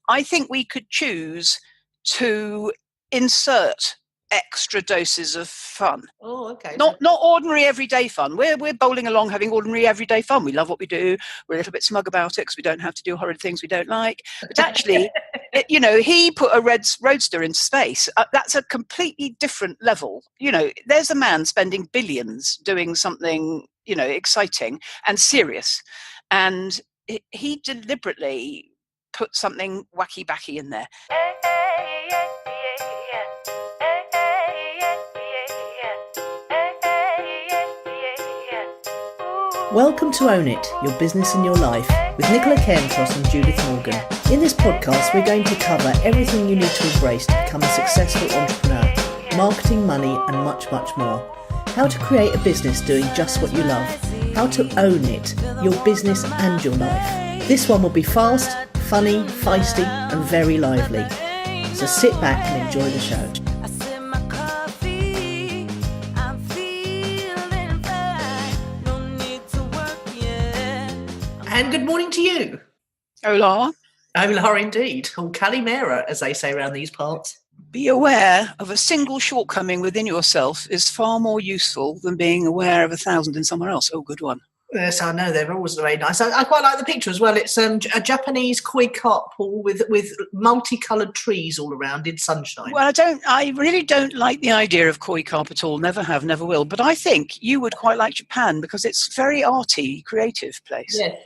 I think we could choose to insert extra doses of fun. Oh, okay. Not ordinary everyday fun. We're bowling along having ordinary everyday fun. We love what we do. We're a little bit smug about it because we don't have to do horrid things we don't like. But actually, he put a roadster into space. That's a completely different level. There's a man spending billions doing something, exciting and serious. And he deliberately put something wacky-backy in there. Welcome to Own It, Your Business and Your Life, with Nicola Cairncross and Judith Morgan. In this podcast, we're going to cover everything you need to embrace to become a successful entrepreneur, marketing, money, and much, much more. How to create a business doing just what you love. How to own it, your business and your life. This one will be fast, funny, feisty, and very lively. So sit back and enjoy the show. And good morning to you. Hola. Hola indeed. Or Calimera, as they say around these parts. Be aware of a single shortcoming within yourself is far more useful than being aware of 1,000 in somewhere else. Oh, good one. Yes, I know. They're always very nice. I quite like the picture as well. It's a Japanese koi carpool with multicoloured trees all around in sunshine. Well, I really don't like the idea of koi carp at all. Never have, never will. But I think you would quite like Japan because it's very arty, creative place. Yes,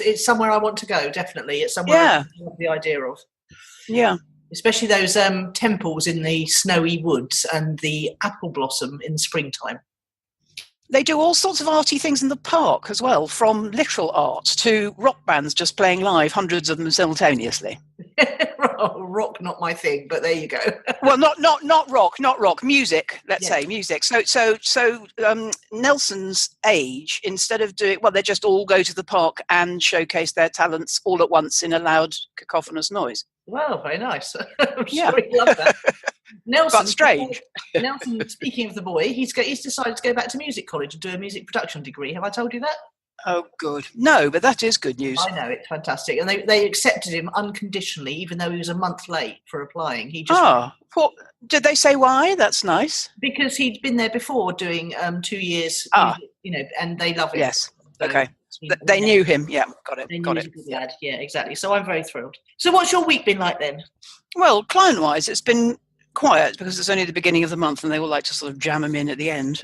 it's somewhere I want to go. Definitely, it's somewhere I love the idea of. Yeah, especially those temples in the snowy woods and the apple blossom in springtime. They do all sorts of arty things in the park as well, from literal art to rock bands just playing live, hundreds of them simultaneously. Rock, not my thing, but there you go. Well, not rock, music. Let's say music. So Nelson's Age, instead of doing they just all go to the park and showcase their talents all at once in a loud, cacophonous noise. Wow, very nice. I'm sure he loved that. Nelson, but strange. Nelson, speaking of the boy, he's decided to go back to music college and do a music production degree. Have I told you that? Oh, good. No, but that is good news. I know, it's fantastic. And they accepted him unconditionally, even though he was a month late for applying. He just did they say why? That's nice. Because he'd been there before doing 2 years, and they love him. Yes, so, okay. They knew him. Yeah, got it. He was a good lad. Yeah, exactly. So I'm very thrilled. So what's your week been like then? Well, client-wise, it's been quiet because it's only the beginning of the month and they all like to sort of jam them in at the end.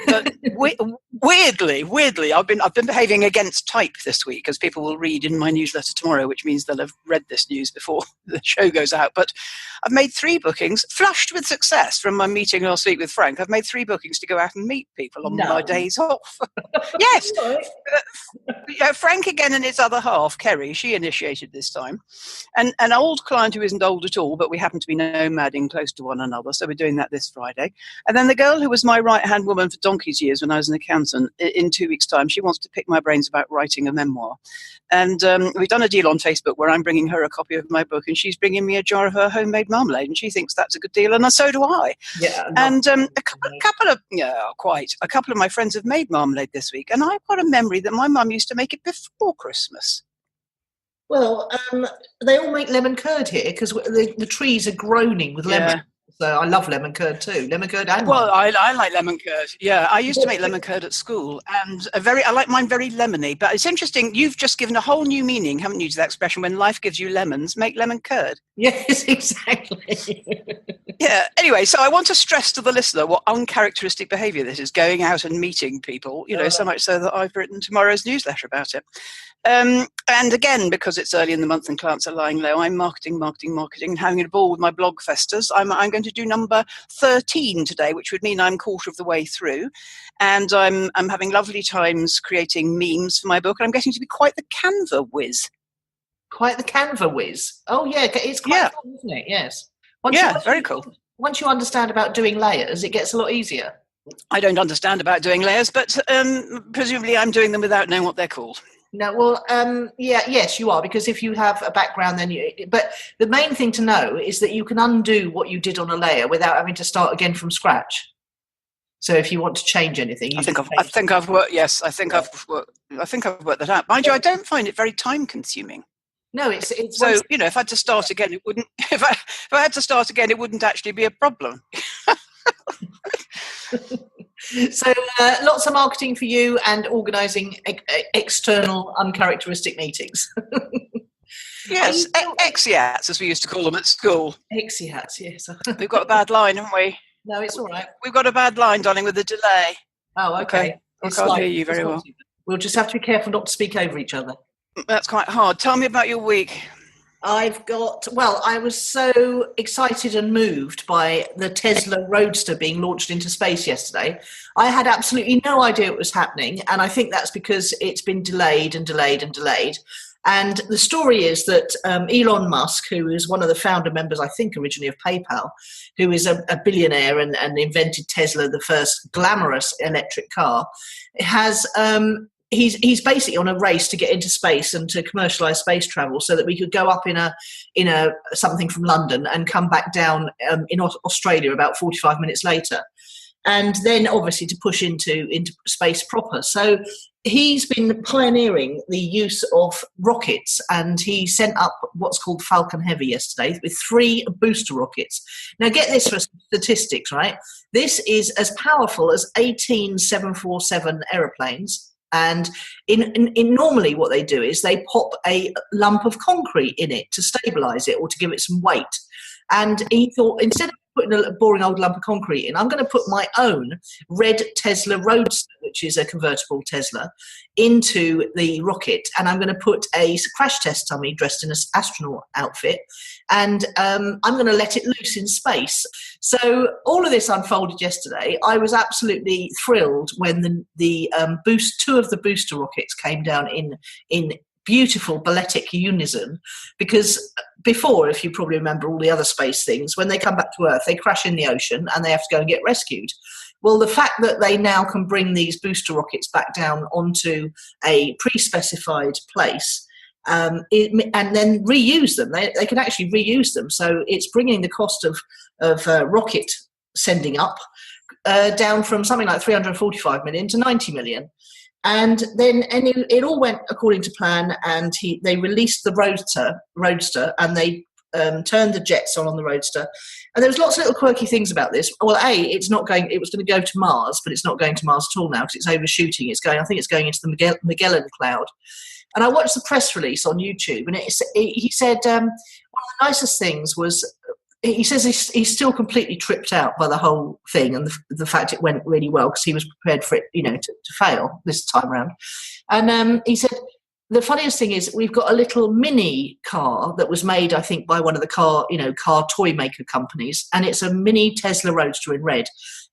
But weirdly, I've been behaving against type this week, as people will read in my newsletter tomorrow, which means they'll have read this news before the show goes out. But I've made 3 bookings, flushed with success from my meeting last week with Frank. I've made 3 bookings to go out and meet people on my days off. Yes. Frank again and his other half, Kerry, she initiated this time. And an old client who isn't old at all, but we happen to be nomading close to one another. So we're doing that this Friday. And then the girl who was my right-hand woman for donkey's years when I was an accountant, in 2 weeks' time, she wants to pick my brains about writing a memoir. And we've done a deal on Facebook where I'm bringing her a copy of my book and she's bringing me a jar of her homemade marmalade, and she thinks that's a good deal, and so do I. Yeah. And a couple of my friends have made marmalade this week, and I've got a memory that my mum used to make it before Christmas. Well, they all make lemon curd here because the trees are groaning with lemon. Yeah. So I love lemon curd too. Lemon curd and I like lemon curd. Yeah, I used to make lemon curd at school, and I like mine very lemony. But it's interesting. You've just given a whole new meaning, haven't you, to that expression? When life gives you lemons, make lemon curd. Yes, exactly. Yeah. Anyway, so I want to stress to the listener what uncharacteristic behaviour this is: going out and meeting people. So much so that I've written tomorrow's newsletter about it. And again, because it's early in the month and clients are lying low, I'm marketing, and having a ball with my blog festas. I'm going to do number 13 today, which would mean I'm quarter of the way through. And I'm having lovely times creating memes for my book, and I'm getting to be quite the Canva whiz. Quite the Canva whiz. Oh, yeah, it's quite fun, isn't it? Yes. Very cool. Once you understand about doing layers, it gets a lot easier. I don't understand about doing layers, but presumably I'm doing them without knowing what they're called. No, well, yes, you are, because if you have a background, but the main thing to know is that you can undo what you did on a layer without having to start again from scratch. So if you want to change anything, I think I've worked that out. Mind you, I don't find it very time consuming. No, it's so if I had to start again, it wouldn't. If I had to start again, it wouldn't actually be a problem. So lots of marketing for you and organising external uncharacteristic meetings. Yes, exiats, as we used to call them at school. Exiats, yes. We've got a bad line, haven't we? No, it's all right. We've got a bad line, darling, with the delay. Oh, okay. I can't hear you very well. We'll just have to be careful not to speak over each other. That's quite hard. Tell me about your week. I was so excited and moved by the Tesla Roadster being launched into space yesterday. I had absolutely no idea it was happening, and I think that's because it's been delayed and delayed and delayed. And the story is that Elon Musk, who is one of the founder members, I think, originally of PayPal, who is a billionaire and invented Tesla, the first glamorous electric car, has he's basically on a race to get into space and to commercialize space travel, so that we could go up in a something from London and come back down in Australia about 45 minutes later, and then obviously to push into space proper. So he's been pioneering the use of rockets, and he sent up what's called Falcon Heavy yesterday with 3 booster rockets. Now get this for statistics, right? This is as powerful as 18 747 aeroplanes. And in normally what they do is they pop a lump of concrete in it to stabilise it or to give it some weight. And he thought, instead of putting a boring old lump of concrete in, I'm going to put my own red Tesla Roadster, which is a convertible Tesla, into the rocket. And I'm going to put a crash test dummy dressed in an astronaut outfit. And I'm going to let it loose in space. So all of this unfolded yesterday. I was absolutely thrilled when the 2 of the booster rockets came down in beautiful balletic unison, because before, if you probably remember all the other space things, when they come back to Earth, they crash in the ocean and they have to go and get rescued. Well, the fact that they now can bring these booster rockets back down onto a pre-specified place and then reuse them, they can actually reuse them. So it's bringing the cost of rocket sending up down from something like 345 million to 90 million. And then it all went according to plan, and they released the Roadster, and they turned the jets on the Roadster. And there was lots of little quirky things about this. Well, it was going to go to Mars, but it's not going to Mars at all now because it's overshooting. I think it's going into the Magellan Cloud. And I watched the press release on YouTube, and he said one of the nicest things was, he says he's still completely tripped out by the whole thing and the fact it went really well, because he was prepared for it, to fail this time around. And he said the funniest thing is we've got a little mini car that was made, I think, by one of the car toy maker companies, and it's a mini Tesla Roadster in red.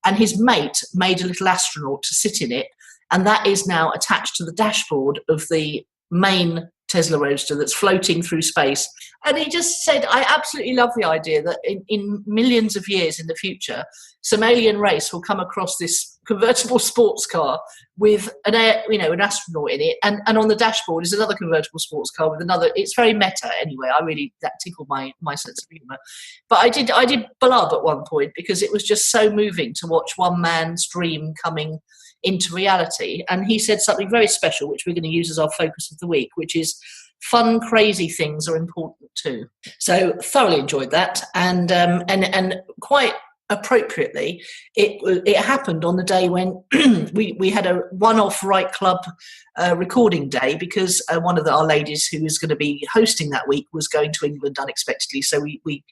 And his mate made a little astronaut to sit in it, and that is now attached to the dashboard of the main Tesla Roadster that's floating through space. And he just said, I absolutely love the idea that in millions of years in the future, some alien race will come across this convertible sports car with an astronaut in it, and on the dashboard is another convertible sports car with another. It's very meta anyway. That tickled my sense of humour. But I did blub at one point, because it was just so moving to watch one man's dream coming into reality. And he said something very special, which we're going to use as our focus of the week, which is fun, crazy things are important too. So thoroughly enjoyed that, and quite appropriately, it happened on the day when we had a one-off Right Club recording day, because one of our ladies who was going to be hosting that week was going to England unexpectedly. So we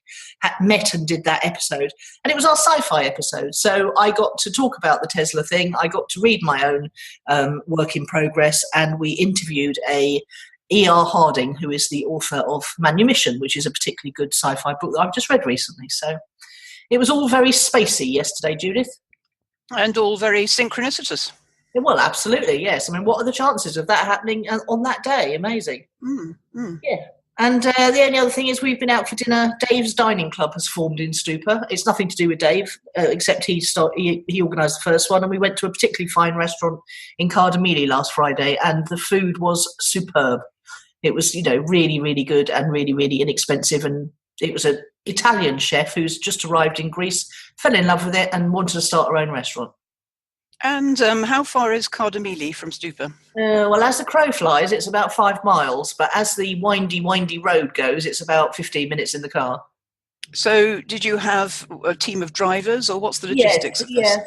met and did that episode, and it was our sci-fi episode. So I got to talk about the Tesla thing. I got to read my own work in progress, and we interviewed E.R. Harding, who is the author of Manumission, which is a particularly good sci-fi book that I've just read recently. So it was all very spacey yesterday, Judith. And all very synchronicitous. Well, absolutely, yes. I mean, what are the chances of that happening on that day? Amazing. Yeah. And the only other thing is we've been out for dinner. Dave's Dining Club has formed in Stupor. It's nothing to do with Dave, except he organised the first one, and we went to a particularly fine restaurant in Cardamili last Friday, and the food was superb. It was, really, really good and really, really inexpensive, and it was an Italian chef who's just arrived in Greece, fell in love with it, and wanted to start her own restaurant. And how far is Cardamili from Stupa? Well, as the crow flies, it's about 5 miles, but as the windy road goes, it's about 15 minutes in the car. So did you have a team of drivers, or what's the logistics of this?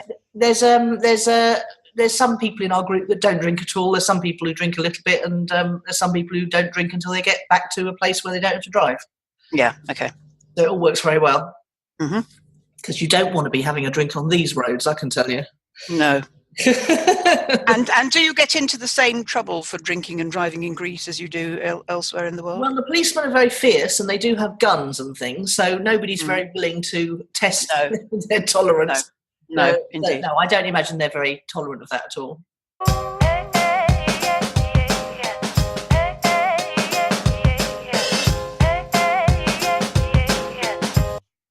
There's some people in our group that don't drink at all. There's some people who drink a little bit, and there's some people who don't drink until they get back to a place where they don't have to drive. Yeah, okay. So it all works very well. Mm-hmm. Because you don't want to be having a drink on these roads, I can tell you. No. and do you get into the same trouble for drinking and driving in Greece as you do elsewhere in the world? Well, the policemen are very fierce, and they do have guns and things, so nobody's very willing to test their tolerance. No, indeed. No, I don't imagine they're very tolerant of that at all.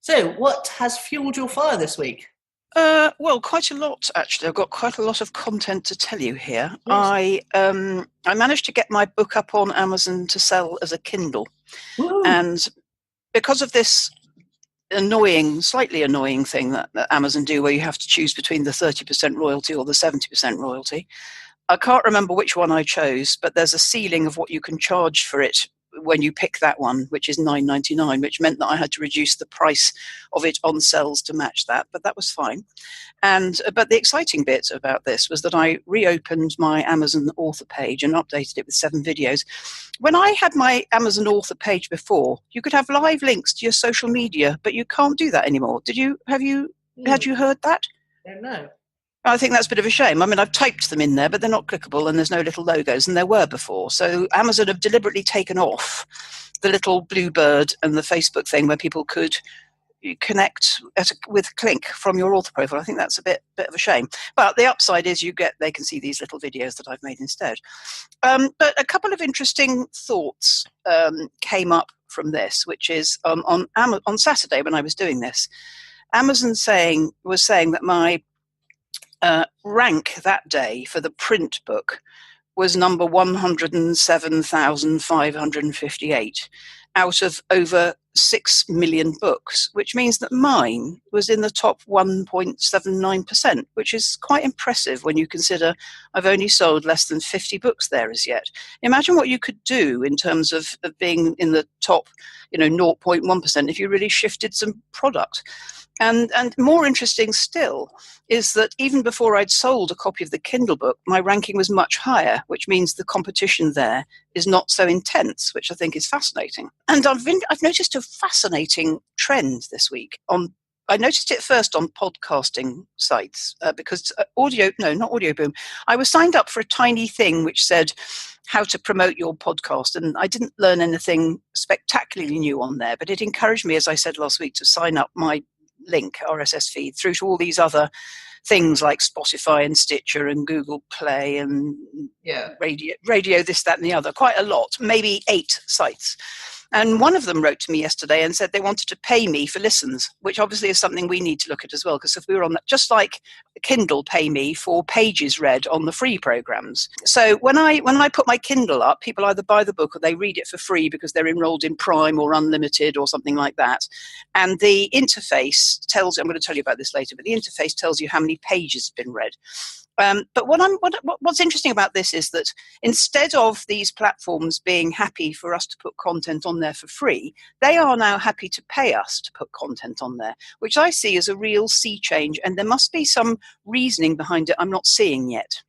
So, what has fueled your fire this week? Well, quite a lot, actually. I've got quite a lot of content to tell you here. Yes. I managed to get my book up on Amazon to sell as a Kindle. Woo. And because of this slightly annoying thing that Amazon do, where you have to choose between the 30% royalty or the 70% royalty, I can't remember which one I chose, but there's a ceiling of what you can charge for it when you pick that one, which is $9.99, which meant that I had to reduce the price of it on sales to match that, but that was fine. But the exciting bit about this was that I reopened my Amazon author page and updated it with 7 videos. When I had my Amazon author page before, you could have live links to your social media, but you can't do that anymore. Had you heard that? No. I think that's a bit of a shame. I mean, I've typed them in there, but they're not clickable and there's no little logos, and there were before. So Amazon have deliberately taken off the little blue bird and the Facebook thing where people could connect with Clink from your author profile. I think that's a bit of a shame. But the upside is they can see these little videos that I've made instead. But a couple of interesting thoughts came up from this, which is on Saturday when I was doing this, Amazon was saying that my rank that day for the print book was number 107,558 out of over 6 million books, which means that mine was in the top 1.79%, which is quite impressive when you consider I've only sold less than 50 books there as yet. Imagine what you could do in terms of being in the top 0.1% if you really shifted some product. And more interesting still is that even before I'd sold a copy of the Kindle book, my ranking was much higher, which means the competition there is not so intense, which I think is fascinating. And I've noticed a fascinating trend this week. I noticed it first on podcasting sites because not Audio Boom. I was signed up for a tiny thing which said how to promote your podcast, and I didn't learn anything spectacularly new on there, but it encouraged me, as I said last week, to sign up my link RSS feed through to all these other things like Spotify and Stitcher and Google Play and radio this, that and the other, quite a lot, maybe 8 sites. And one of them wrote to me yesterday and said they wanted to pay me for listens, which obviously is something we need to look at as well, because if we were on that, just like Kindle pay me for pages read on the free programs. So when I put my Kindle up, people either buy the book or they read it for free because they're enrolled in Prime or Unlimited or something like that. And the interface tells, I'm going to tell you about this later, but the interface tells you how many pages have been read. But what's interesting about this is that instead of these platforms being happy for us to put content on there for free, they are now happy to pay us to put content on there, which I see as a real sea change. And there must be some reasoning behind it I'm not seeing yet.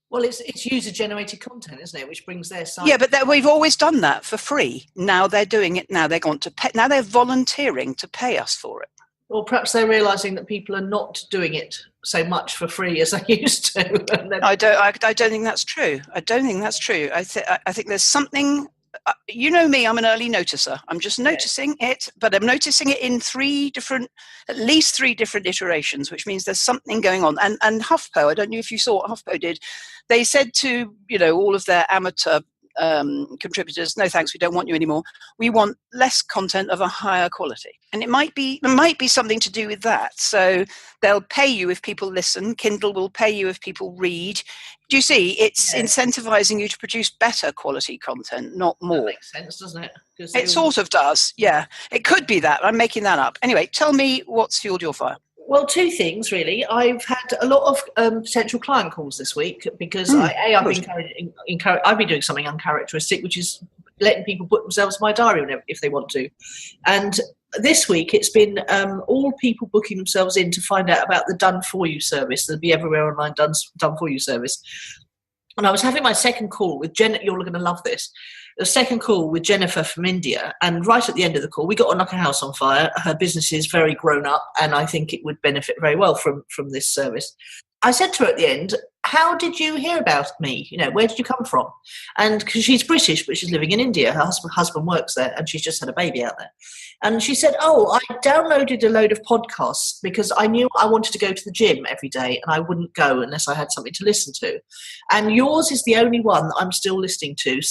Well, it's user-generated content, isn't it? Which brings their side. Yeah, but we've always done that for free. Now they're doing it. Now they're going to pay. Now they're volunteering to pay us for it. Or perhaps they're realising that people are not doing it so much for free as they used to. I don't think that's true. I don't think that's true. I think there's something. You know me, I'm an early noticer. I'm just noticing it, but I'm noticing it in at least three different iterations, which means there's something going on. And HuffPo, I don't know if you saw what HuffPo did. They said to all of their amateur contributors, no thanks, we don't want you anymore. We want less content of a higher quality. And it might be something to do with that. So they'll pay you if people listen. Kindle will pay you if people read. Do you see? It's incentivizing you to produce better quality content, not more. That makes sense, doesn't it? It sort of does, yeah. It could be that. I'm making that up. Anyway, tell me what's fueled your fire. Well, two things really. I've had a lot of potential client calls this week because I've been doing something uncharacteristic, which is letting people book themselves in my diary if they want to. And this week it's been all people booking themselves in to find out about the Done For You service, the Be Everywhere Online Done For You service. And I was having my second call with Jen. You're going to love this. The second call with Jennifer from India, and right at the end of the call, we got to knock her house on fire. Her business is very grown up, and I think it would benefit very well from this service. I said to her at the end, how did you hear about me? Where did you come from? And because she's British, but she's living in India. Her husband works there, and she's just had a baby out there. And she said, I downloaded a load of podcasts because I knew I wanted to go to the gym every day, and I wouldn't go unless I had something to listen to. And yours is the only one that I'm still listening to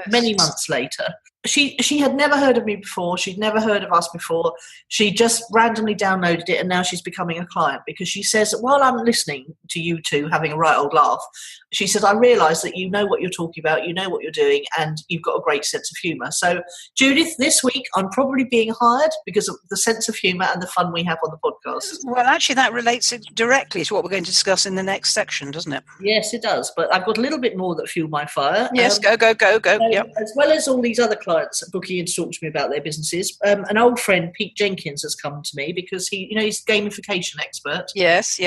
many months later. She had never heard of me before. She'd never heard of us before. She just randomly downloaded it, and now she's becoming a client because she says, while I'm listening to you two having a right old laugh, she says, I realise that you know what you're talking about, you know what you're doing, and you've got a great sense of humour. So, Judith, this week I'm probably being hired because of the sense of humour and the fun we have on the podcast. Well, actually, that relates directly to what we're going to discuss in the next section, doesn't it? Yes, it does. But I've got a little bit more that fuel my fire. Yes, go. Yep. As well as all these other clients booking in to talk to me about their businesses, an old friend, Pete Jenkins, has come to me because he's a gamification expert. Yes.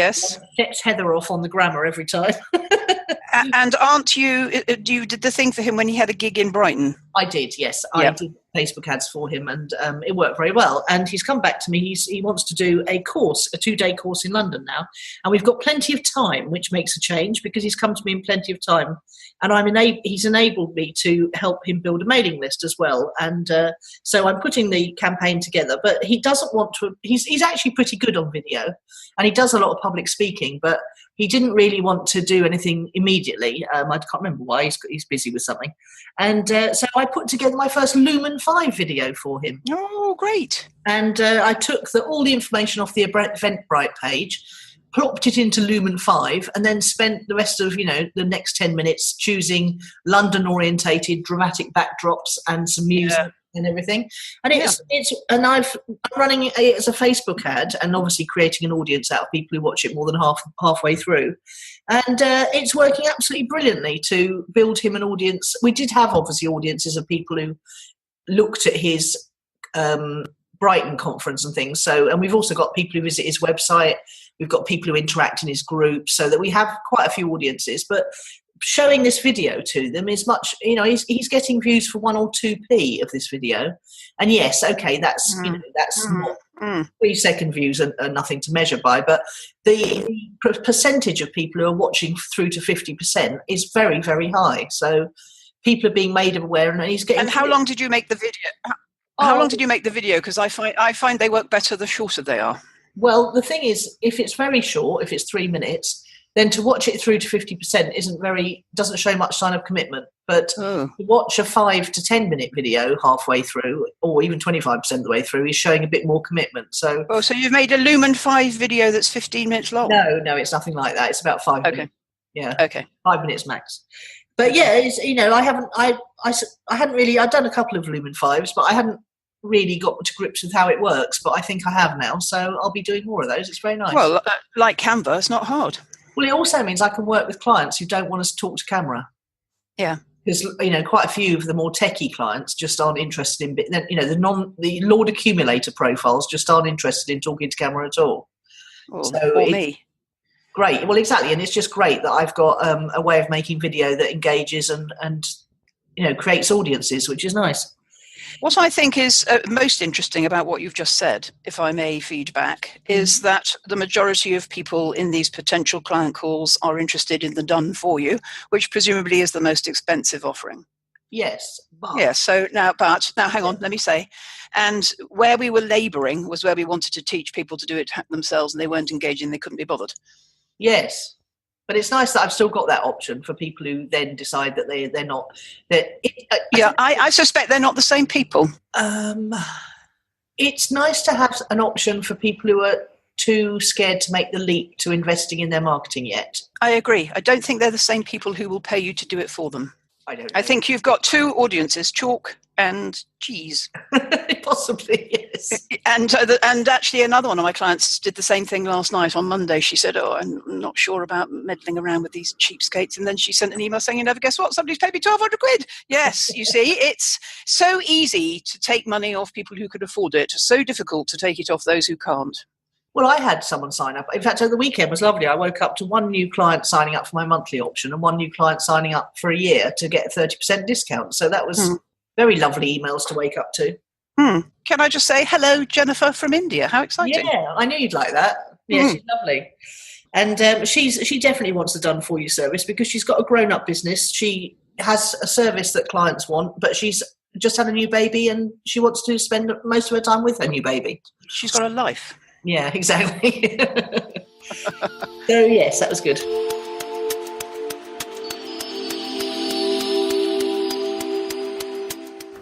Gets Heather off on the grammar every time. And aren't you? You did the thing for him when he had a gig in Brighton. I did, yes. Yep. I did Facebook ads for him, and it worked very well. And he's come back to me. He wants to do a 2-day course in London now, and we've got plenty of time, which makes a change because he's come to me in plenty of time, and he's enabled me to help him build a mailing list as well. And so I'm putting the campaign together. But he doesn't want to. He's actually pretty good on video, and he does a lot of public speaking, but he didn't really want to do anything immediately. I can't remember why. He's busy with something. And so I put together my first Lumen 5 video for him. Oh, great. And I took all the information off the Eventbrite page, plopped it into Lumen 5, and then spent the rest of, the next 10 minutes choosing London-orientated dramatic backdrops and some music. And everything, and I'm running it as a Facebook ad, and obviously creating an audience out of people who watch it more than halfway through, and it's working absolutely brilliantly to build him an audience. We did have obviously audiences of people who looked at his Brighton conference and things. So, and we've also got people who visit his website. We've got people who interact in his group, so that we have quite a few audiences, but showing this video to them is much, he's getting views for 1 or 2p of this video, and yes, okay, that's not 3-second views are nothing to measure by, but the percentage of people who are watching through to 50% is very, very high. So people are being made aware, and he's getting. And how long did you make the video? How long did you make the video? Because I find they work better the shorter they are. Well, the thing is, if it's very short, if it's 3 minutes, then to watch it through to 50% doesn't show much sign of commitment. But to watch a 5 to 10 minute video halfway through, or even 25% of the way through, is showing a bit more commitment. So, so you've made a Lumen 5 video that's 15 minutes long? No, it's nothing like that. It's about 5 minutes. Yeah. Okay. 5 minutes max. But yeah, it's, I hadn't really. I'd done a couple of Lumen 5s, but I hadn't really got to grips with how it works. But I think I have now, so I'll be doing more of those. It's very nice. Well, like Canva, it's not hard. Well, it also means I can work with clients who don't want us to talk to camera. Yeah. Because, quite a few of the more techie clients just aren't interested in, the Lord Accumulator profiles just aren't interested in talking to camera at all. Or me. Great. Well, exactly. And it's just great that I've got a way of making video that engages and creates audiences, which is nice. What I think is most interesting about what you've just said, if I may feedback, is that the majority of people in these potential client calls are interested in the Done For You, which presumably is the most expensive offering. Yes. Yes. So now hang on, let me say. And where we were labouring was where we wanted to teach people to do it themselves, and they weren't engaging, they couldn't be bothered. Yes. But it's nice that I've still got that option for people who then decide that they're not. I suspect they're not the same people. It's nice to have an option for people who are too scared to make the leap to investing in their marketing yet. I agree. I don't think they're the same people who will pay you to do it for them. I don't know. I think you've got two audiences, chalk and cheese. Possibly, yes. And actually another one of my clients did the same thing last night on Monday. She said, I'm not sure about meddling around with these cheapskates. And then she sent an email saying, you never guess what? Somebody's paid me 1,200 quid. Yes, you see, it's so easy to take money off people who could afford it. So difficult to take it off those who can't. Well, I had someone sign up. In fact, over the weekend was lovely. I woke up to one new client signing up for my monthly option and one new client signing up for a year to get a 30% discount. So that was very lovely emails to wake up to. Can I just say hello, Jennifer from India? How exciting. Yeah, I knew you'd like that. Yeah, she's lovely. And she definitely wants the done-for-you service because she's got a grown-up business. She has a service that clients want, but she's just had a new baby and she wants to spend most of her time with her new baby. She's got a life. Yeah, exactly. So, yes, that was good.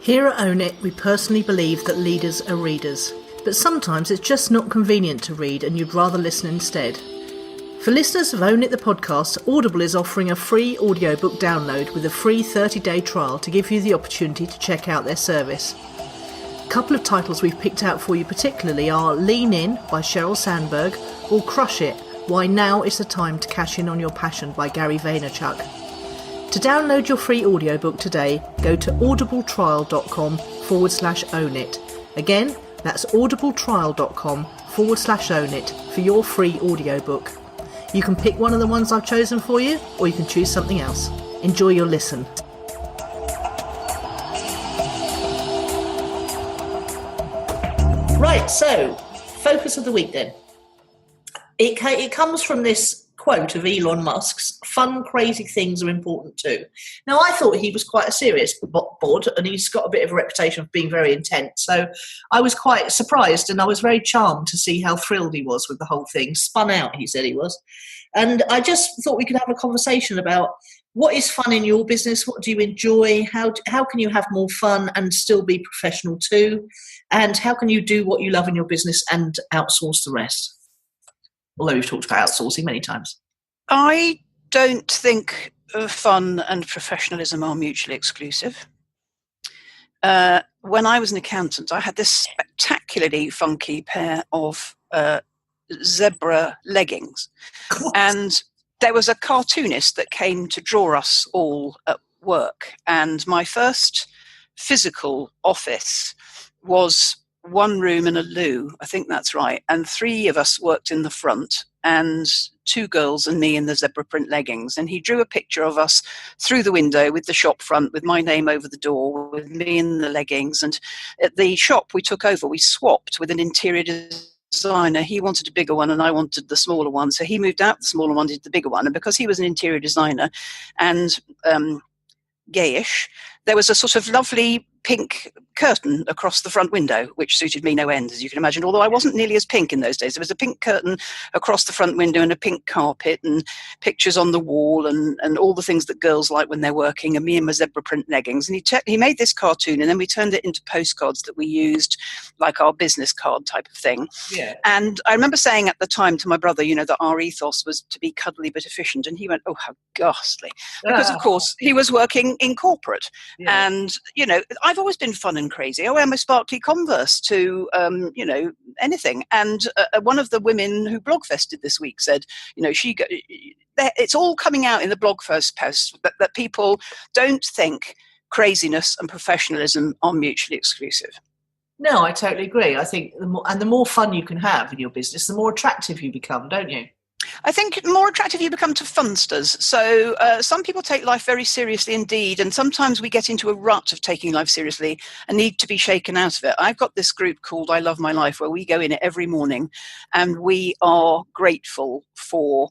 Here at Own It, we personally believe that leaders are readers, but sometimes it's just not convenient to read and you'd rather listen instead. For listeners of Own It the podcast, Audible is offering a free audiobook download with a free 30-day trial to give you the opportunity to check out their service. A couple of titles we've picked out for you particularly are Lean In by Sheryl Sandberg or Crush It, Why Now is the Time to Cash In on Your Passion by Gary Vaynerchuk. To download your free audiobook today, go to audibletrial.com/ownit. Again, that's audibletrial.com/ownit for your free audiobook. You can pick one of the ones I've chosen for you, or you can choose something else. Enjoy your listen. Right, so focus of the week then. It comes from this quote of Elon Musk's, fun, crazy things are important too. Now, I thought he was quite a serious bod, and he's got a bit of a reputation of being very intense. So I was quite surprised, and I was very charmed to see how thrilled he was with the whole thing. Spun out, he said he was. And I just thought we could have a conversation about what is fun in your business, what do you enjoy, how can you have more fun and still be professional too, and how can you do what you love in your business and outsource the rest? Although we've talked about outsourcing many times. I don't think fun and professionalism are mutually exclusive. When I was an accountant, I had this spectacularly funky pair of zebra leggings. And there was a cartoonist that came to draw us all at work. And my first physical office was one room and a loo, I think that's right. And 3 of us worked in the front and 2 girls and me in the zebra print leggings. And he drew a picture of us through the window with the shop front, with my name over the door, with me in the leggings. And at the shop we took over, we swapped with an interior designer. He wanted a bigger one and I wanted the smaller one. So he moved out the smaller one, did the bigger one. And because he was an interior designer and gayish, there was a sort of lovely pink curtain across the front window, which suited me no end, as you can imagine, although I wasn't nearly as pink in those days. There was a pink curtain across the front window and a pink carpet and pictures on the wall and all the things that girls like when they're working, and me in my zebra print leggings. And he made this cartoon, and then we turned it into postcards that we used, like our business card type of thing. Yeah. And I remember saying at the time to my brother, that our ethos was to be cuddly but efficient. And he went, oh, how ghastly. Because, of course, he was working in corporate. Yeah. And, I've always been fun and crazy. I wear my sparkly Converse to, anything. And one of the women who Blogfested this week said, it's all coming out in the Blogfest post that people don't think craziness and professionalism are mutually exclusive. No, I totally agree. I think the more fun you can have in your business, the more attractive you become, don't you? I think the more attractive you become to funsters. So some people take life very seriously indeed, and sometimes we get into a rut of taking life seriously and need to be shaken out of it. I've got this group called I Love My Life where we go in it every morning and we are grateful for,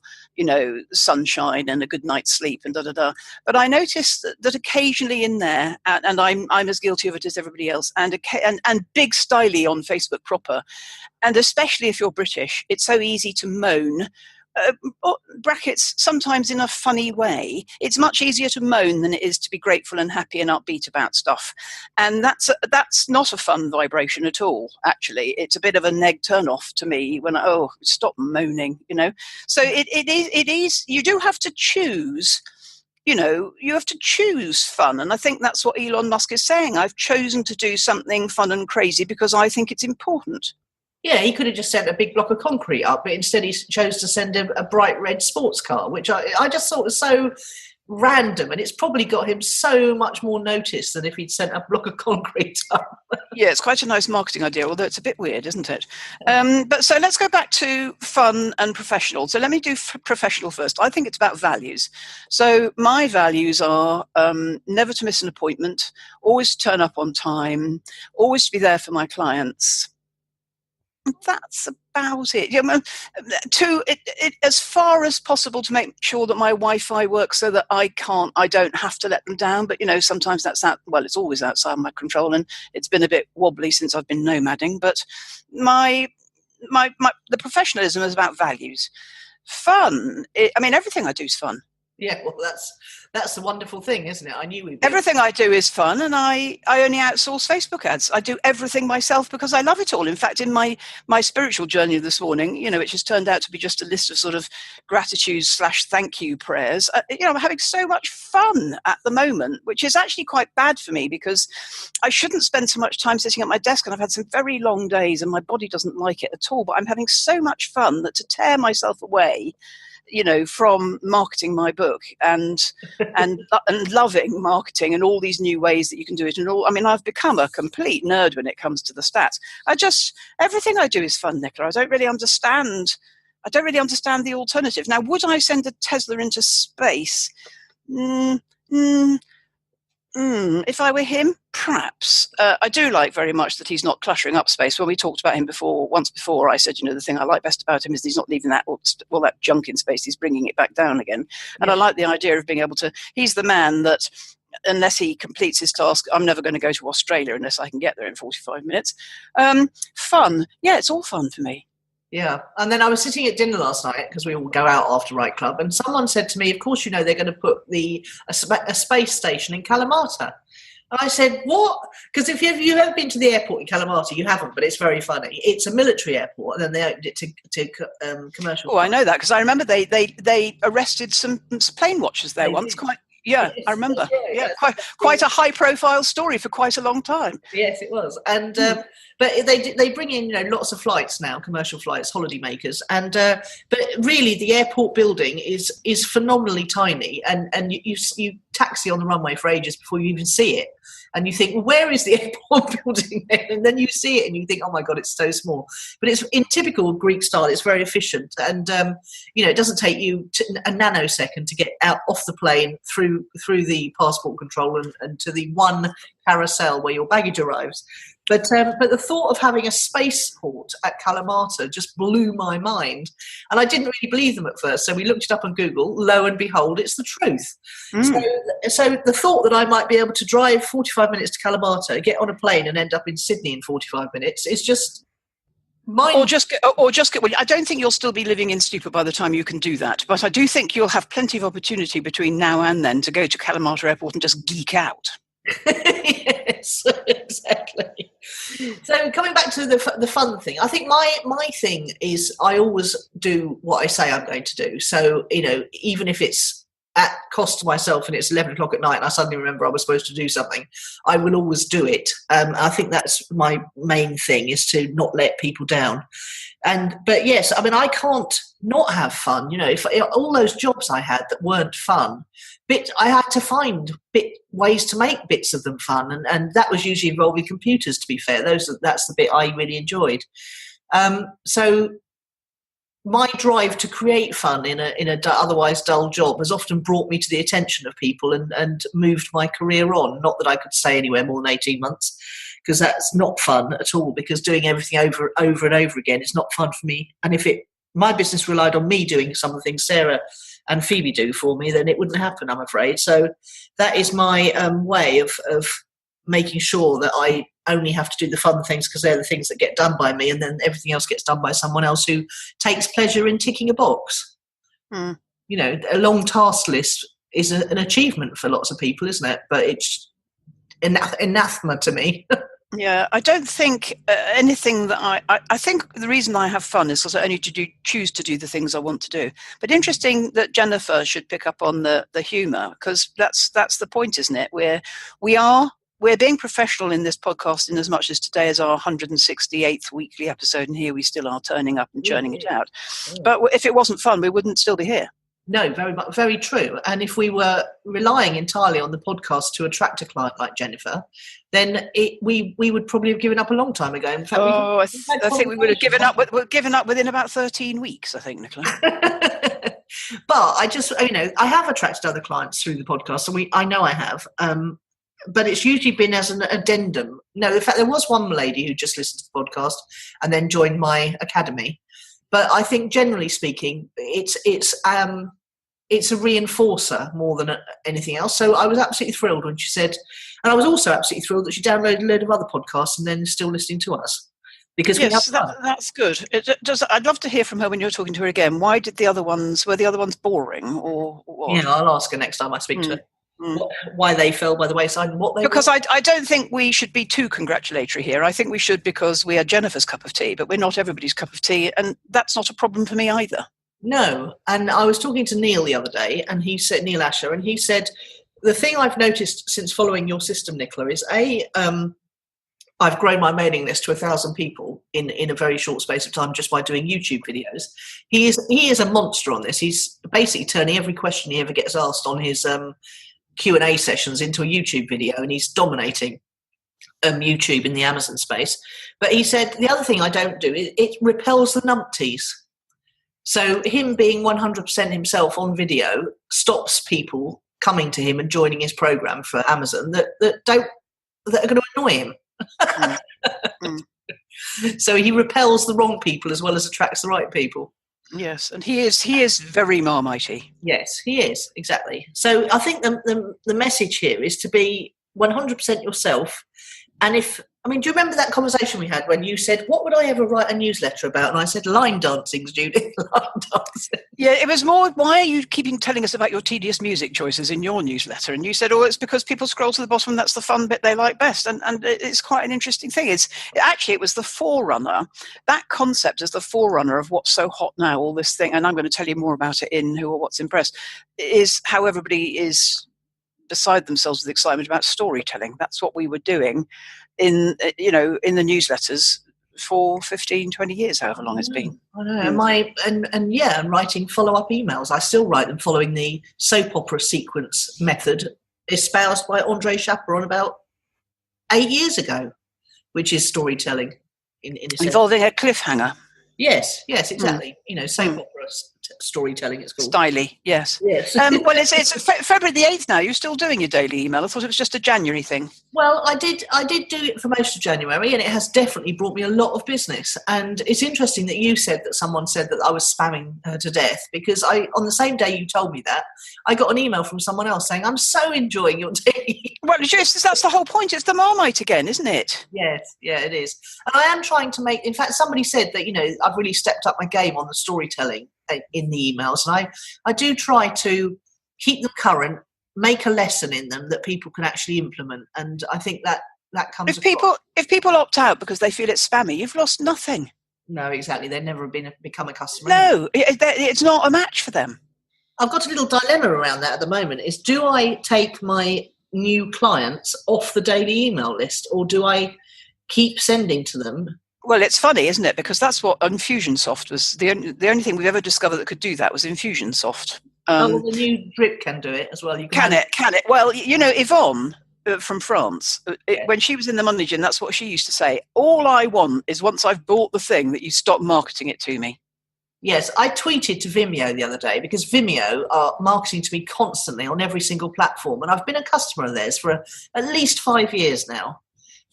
sunshine and a good night's sleep and da-da-da. But I noticed that occasionally in there, and I'm as guilty of it as everybody else, and big styly on Facebook proper, and especially if you're British, it's so easy to moan. Brackets, sometimes in a funny way. It's much easier to moan than it is to be grateful and happy and upbeat about stuff. And that's not a fun vibration at all, actually. It's a bit of a neg turn off to me when, stop moaning, So it is, you do have to choose you have to choose fun. And I think that's what Elon Musk is saying. I've chosen to do something fun and crazy because I think it's important. Yeah, he could have just sent a big block of concrete up, but instead he chose to send a bright red sports car, which I just thought was so random, and it's probably got him so much more notice than if he'd sent a block of concrete up. Yeah, it's quite a nice marketing idea, although it's a bit weird, isn't it? But so let's go back to fun and professional. So let me do professional first. I think it's about values. So my values are never to miss an appointment, always turn up on time, always to be there for my clients. That's about it. As far as possible to make sure that my Wi-Fi works so that I don't have to let them down. But sometimes that's it's always outside my control, and it's been a bit wobbly since I've been nomading. But the professionalism is about values. Fun. Everything I do is fun. Yeah, well, that's the wonderful thing, isn't it? I knew we'd be. Everything I do is fun, and I only outsource Facebook ads. I do everything myself because I love it all. In fact, in my spiritual journey this morning, which has turned out to be just a list of sort of gratitude/thank you prayers, I'm having so much fun at the moment, which is actually quite bad for me because I shouldn't spend so much time sitting at my desk, and I've had some very long days and my body doesn't like it at all, but I'm having so much fun that to tear myself away from marketing my book and loving marketing and all these new ways that you can do it and all. I've become a complete nerd when it comes to the stats. Everything I do is fun, Nicola. I don't really understand the alternative. Now, would I send a Tesla into space? If I were him, perhaps. I do like very much that he's not cluttering up space. When we talked about him once before, I said, the thing I like best about him is he's not leaving all that junk in space. He's bringing it back down again. And I like the idea of being able to. He's the man that, unless he completes his task, I'm never going to go to Australia unless I can get there in 45 minutes. Fun. Yeah, it's all fun for me. Yeah, and then I was sitting at dinner last night because we all go out after Right Club, and someone said to me, of course, they're going to put a space station in Kalamata. And I said, what? Because if you've ever been to the airport in Kalamata, you haven't, but it's very funny. It's a military airport, and then they opened it to commercial. Oh, I know that because I remember they arrested some plane watchers there once. Yeah, I remember. Yeah, quite a high-profile story for quite a long time. Yes, it was. And but they bring in lots of flights now, commercial flights, holiday makers, and but really the airport building is phenomenally tiny, and you taxi on the runway for ages before you even see it. And you think, well, where is the airport building then? And then you see it and you think, oh my God, it's so small. But it's in typical Greek style, it's very efficient. And, it doesn't take you a nanosecond to get out off the plane through the passport control and to the one carousel where your baggage arrives. But the thought of having a spaceport at Kalamata just blew my mind. And I didn't really believe them at first. So we looked it up on Google. Lo and behold, it's the truth. So the thought that I might be able to drive 45 minutes to Kalamata, get on a plane and end up in Sydney in 45 minutes is just mind. Or just get. Well, I don't think you'll still be living in stupor by the time you can do that. But I do think you'll have plenty of opportunity between now and then to go to Kalamata Airport and just geek out. Yes, exactly. So coming back to the fun thing, I think my thing is I always do what I say I'm going to do. So even if it's at cost to myself and it's 11 o'clock at night and I suddenly remember I was supposed to do something, I will always do it. I think that's my main thing, is to not let people down. But yes, I can't not have fun. If all those jobs I had that weren't fun, I had to find ways to make bits of them fun, and that was usually involving computers. To be fair, that's the bit I really enjoyed. So my drive to create fun in a otherwise dull job has often brought me to the attention of people and moved my career on. Not that I could stay anywhere more than 18 months. Because that's not fun at all, because doing everything over and over again is not fun for me. And if my business relied on me doing some of the things Sarah and Phoebe do for me, then it wouldn't happen, I'm afraid. So that is my way of making sure that I only have to do the fun things because they're the things that get done by me, and then everything else gets done by someone else who takes pleasure in ticking a box. A long task list is an achievement for lots of people, isn't it? But it's anathema to me. Yeah, I don't think anything that I think the reason I have fun is because I only choose to do the things I want to do. But interesting that Jennifer should pick up on the humour, because that's the point, isn't it? We're being professional in this podcast in as much as today is our 168th weekly episode, and here we still are turning up and churning it out. But if it wasn't fun, we wouldn't still be here. No, very true. And if we were relying entirely on the podcast to attract a client like Jennifer, then we would probably have given up a long time ago. In fact, I think we would have given up within about 13 weeks, I think, Nicola. But I have attracted other clients through the podcast, and I know I have. But it's usually been as an addendum. No, in fact, there was one lady who just listened to the podcast and then joined my academy. But I think, generally speaking, it's a reinforcer more than anything else. So I was absolutely thrilled when she said, and I was also absolutely thrilled that she downloaded a load of other podcasts and then is still listening to us. Because that's good. I'd love to hear from her when you're talking to her again. Were the other ones boring, or what? Yeah, I'll ask her next time I speak to her. Why they fell by the wayside and what they because I don't think we should be too congratulatory here. I think we should, because we are Jennifer's cup of tea, but we're not everybody's cup of tea, and that's not a problem for me either. No, and I was talking to Neil the other day, and he said, Neil Asher, and he said, the thing I've noticed since following your system, Nicola, is I've grown my mailing list to 1,000 people in a very short space of time just by doing YouTube videos. He is a monster on this. He's basically turning every question he ever gets asked on his Q&A sessions into a YouTube video, and he's dominating YouTube in the Amazon space. But he said the other thing I don't do is it repels the numpties. So him being 100% himself on video stops people coming to him and joining his program for Amazon that are going to annoy him. So he repels the wrong people as well as attracts the right people. Yes, and he is very Marmitey. Yes, he is, exactly. So I think the message here is to be 100% yourself. And do you remember that conversation we had when you said, what would I ever write a newsletter about? And I said, line dancing, Judith, line dancing. Yeah, it was more, why are you telling us about your tedious music choices in your newsletter? And you said, it's because people scroll to the bottom and that's the fun bit they like best. And it's quite an interesting thing. It was the forerunner. That concept is the forerunner of what's so hot now, all this thing. And I'm going to tell you more about it in Who or What's Impressed, is how everybody is beside themselves with excitement about storytelling. That's what we were doing in the newsletters for 15, 20 years, however long it's been. I know. And writing follow-up emails. I still write them following the soap opera sequence method espoused by Andre Chaperon about 8 years ago, which is storytelling in a sense. Involving a cliffhanger. Yes, exactly. Soap opera storytelling, it's called. Styly, yes. Well, it's February the 8th now. You're still doing your daily email. I thought it was just a January thing. Well, I did do it for most of January, and it has definitely brought me a lot of business. And it's interesting that you said that someone said that I was spamming her to death, because on the same day you told me that, I got an email from someone else saying, I'm so enjoying your daily. Well, that's the whole point. It's the Marmite again, isn't it? Yes, yeah, it is. And I am trying to in fact, somebody said that, I've really stepped up my game on the storytelling in the emails, and I do try to keep them current, make a lesson in them that people can actually implement, and I think that comes if people opt out because they feel it's spammy, you've lost nothing. No, exactly. They've never become a customer. No, it's not a match for them. I've got a little dilemma around that at the moment. Is, do I take my new clients off the daily email list, or do I keep sending to them? Well, it's funny, isn't it? Because that's what Infusionsoft was. The only thing we've ever discovered that could do that was Infusionsoft. The new drip can do it as well. Can it? Well, Yvonne from France, when she was in the Money Gym, that's what she used to say. All I want is, once I've bought the thing, that you stop marketing it to me. Yes, I tweeted to Vimeo the other day, because Vimeo are marketing to me constantly on every single platform. And I've been a customer of theirs for at least 5 years now.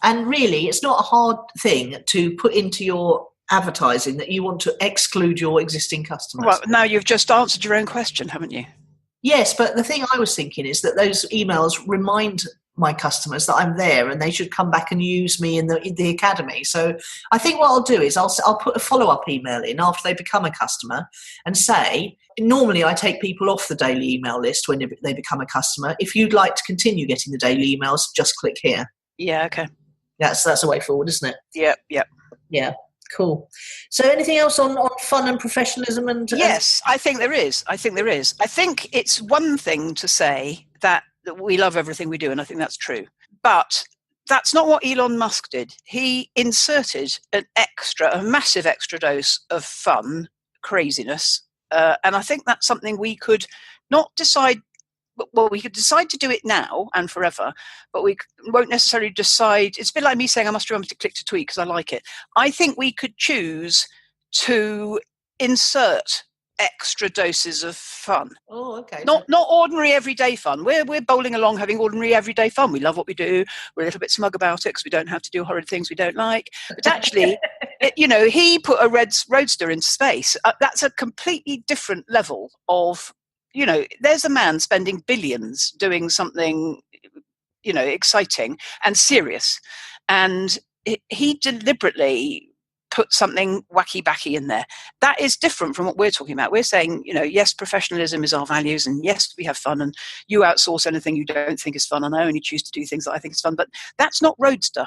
And really, it's not a hard thing to put into your advertising that you want to exclude your existing customers. Well, now you've just answered your own question, haven't you? Yes, but the thing I was thinking is that those emails remind my customers that I'm there and they should come back and use me in the academy. So I think what I'll do is I'll put a follow-up email in after they become a customer and say, normally I take people off the daily email list when they become a customer. If you'd like to continue getting the daily emails, just click here. Yeah, okay. That's the way forward, isn't it? Yeah. Cool. So anything else on fun and professionalism? Yes, I think there is. I think it's one thing to say that we love everything we do, and I think that's true. But that's not what Elon Musk did. He inserted a massive extra dose of fun, craziness. And I think that's something we could not decide. Well, we could decide to do it now and forever, but we won't necessarily decide. It's a bit like me saying I must remember to click to tweet because I like it. I think we could choose to insert extra doses of fun. Oh, okay. Not ordinary everyday fun. We're bowling along having ordinary everyday fun. We love what we do. We're a little bit smug about it because we don't have to do horrid things we don't like. But actually, he put a roadster into space. That's a completely different level of, there's a man spending billions doing something, exciting and serious. And he deliberately put something wacky-backy in there. That is different from what we're talking about. We're saying, yes, professionalism is our values, and yes, we have fun, and you outsource anything you don't think is fun, and I only choose to do things that I think is fun. But that's not roadster.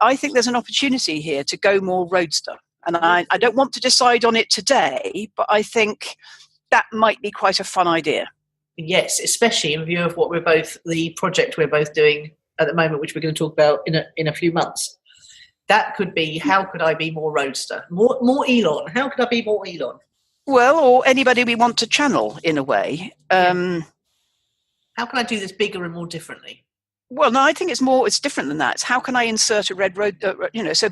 I think there's an opportunity here to go more roadster. And I don't want to decide on it today, but I think that might be quite a fun idea. Yes, especially in view of the project we're both doing at the moment, which we're going to talk about in a few months. That could be, how could I be more roadster? More Elon. How could I be more Elon? Well, or anybody we want to channel in a way. How can I do this bigger and more differently? Well, no, I think it's different than that. It's how can I insert a red road, so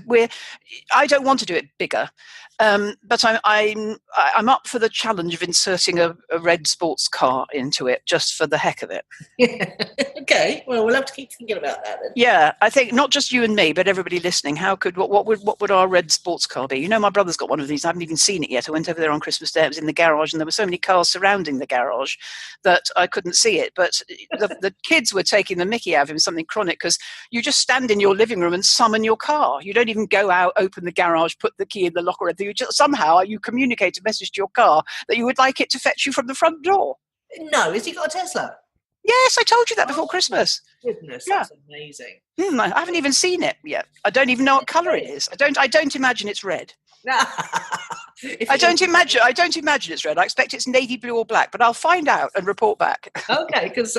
I don't want to do it bigger. But I'm up for the challenge of inserting a red sports car into it just for the heck of it. Yeah. Okay. Well, we'll have to keep thinking about that then. Yeah, I think not just you and me, but everybody listening. What would our red sports car be? My brother's got one of these. I haven't even seen it yet. I went over there on Christmas Day. It was in the garage, and there were so many cars surrounding the garage that I couldn't see it. But the kids were taking the mickey out of him, something chronic, because you just stand in your living room and summon your car. You don't even go out, open the garage, put the key in the lock or anything. Somehow you communicate a message to your car that you would like it to fetch you from the front door. No, has he got a Tesla? Yes, I told you that before Christmas. Goodness, that's amazing. I haven't even seen it yet. I don't even know what colour it is. I don't imagine it's red. I don't imagine it's red. I expect it's navy blue or black, but I'll find out and report back. Okay, because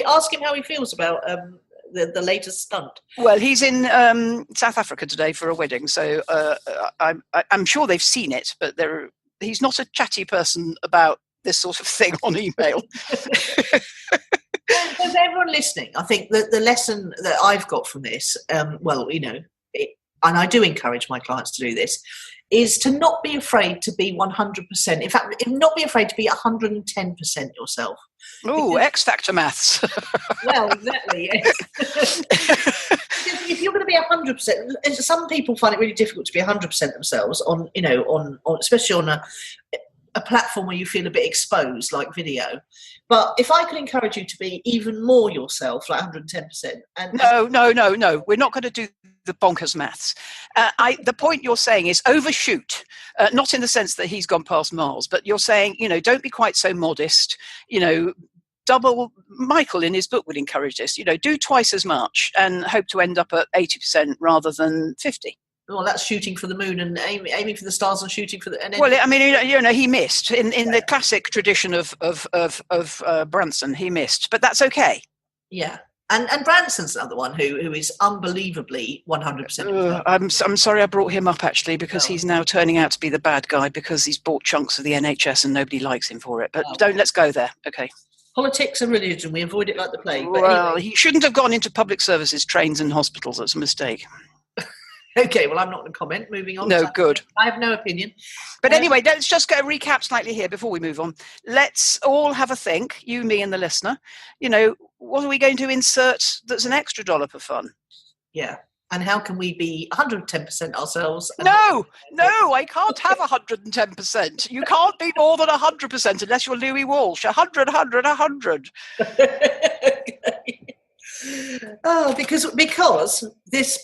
ask him how he feels about the latest stunt. Well, he's in South Africa today for a wedding, so I'm sure they've seen it, but he's not a chatty person about this sort of thing on email. For everyone listening, I think that the lesson that I've got from this, and I do encourage my clients to do this, is to not be afraid to be 100%. In fact, not be afraid to be 110% yourself. Oh, X Factor maths. Well, exactly. Yes. If you're going to be 100%, some people find it really difficult to be 100% themselves on especially on a platform where you feel a bit exposed, like video. But if I could encourage you to be even more yourself, like 110%. No. We're not going to do the bonkers maths. The point you're saying is overshoot, not in the sense that he's gone past Mars, but you're saying, don't be quite so modest, double. Michael in his book would encourage this, do twice as much and hope to end up at 80% rather than 50%. Well, that's shooting for the moon and aiming for the stars and shooting for the. He missed in the classic tradition of Branson. He missed, but that's okay. Yeah, and Branson's another one who is unbelievably 100%. I'm sorry I brought him up actually because he's now turning out to be the bad guy because he's bought chunks of the NHS and nobody likes him for it. But let's go there. Okay. Politics and religion, we avoid it like the plague. But well, anyway. He shouldn't have gone into public services, trains and hospitals. That's a mistake. Okay, well, I'm not going to comment. Moving on. No, good. I have no opinion. But anyway, let's just go recap slightly here before we move on. Let's all have a think, you, me and the listener. What are we going to insert that's an extra dollar per fun? Yeah. And how can we be 110% ourselves? No, I can't have 110%. You can't be more than 100% unless you're Louis Walsh. 100. Okay. Oh, because this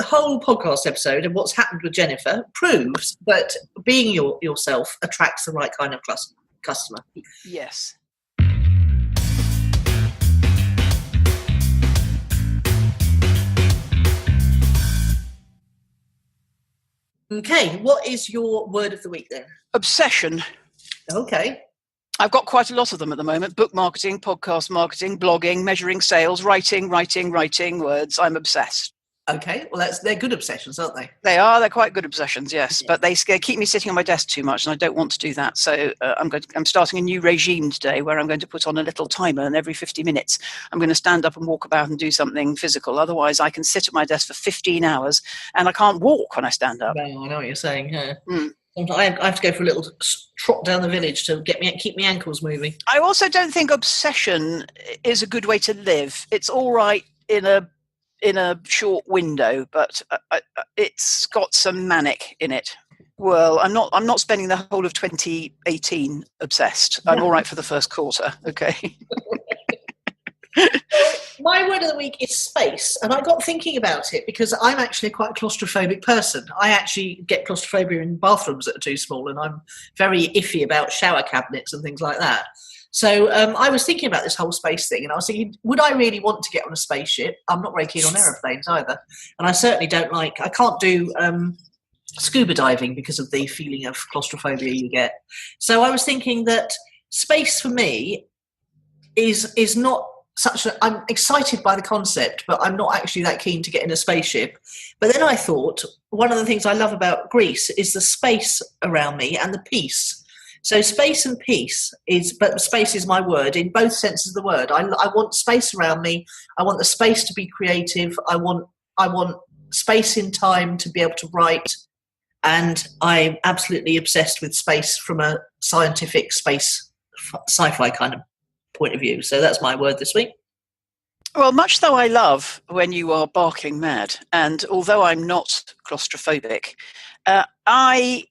whole podcast episode and what's happened with Jennifer proves that being yourself attracts the right kind of customer. Yes. Okay, what is your word of the week then? Obsession. Okay. I've got quite a lot of them at the moment. Book marketing, podcast marketing, blogging, measuring sales, writing words. I'm obsessed. Okay, well, they're good obsessions, aren't they? They're quite good obsessions, yes. Yeah. But they keep me sitting on my desk too much, and I don't want to do that. So I'm starting a new regime today where I'm going to put on a little timer, and every 50 minutes I'm going to stand up and walk about and do something physical. Otherwise, I can sit at my desk for 15 hours, and I can't walk when I stand up. No, I know what you're saying. Yeah. I have to go for a little trot down the village to keep my ankles moving. I also don't think obsession is a good way to live. It's all right in a short window, but it's got some manic in it. Well, I'm not spending the whole of 2018 obsessed. I'm all right for the first quarter. Okay. My word of the week is space, and I got thinking about it because I'm actually quite a claustrophobic person. I actually get claustrophobia in bathrooms that are too small, and I'm very iffy about shower cabinets and things like that. So I was thinking about this whole space thing, and I was thinking, would I really want to get on a spaceship? I'm not very keen on aeroplanes either, and I certainly I can't do scuba diving because of the feeling of claustrophobia you get. So I was thinking that space for me is not I'm excited by the concept, but I'm not actually that keen to get in a spaceship. But then I thought, one of the things I love about Greece is the space around me and the peace. So space and peace but space is my word in both senses of the word. I want space around me. I want the space to be creative. I want space in time to be able to write. And I'm absolutely obsessed with space from a scientific space sci-fi kind of point of view. So that's my word this week. Well, much though I love when you are barking mad, and although I'm not claustrophobic, I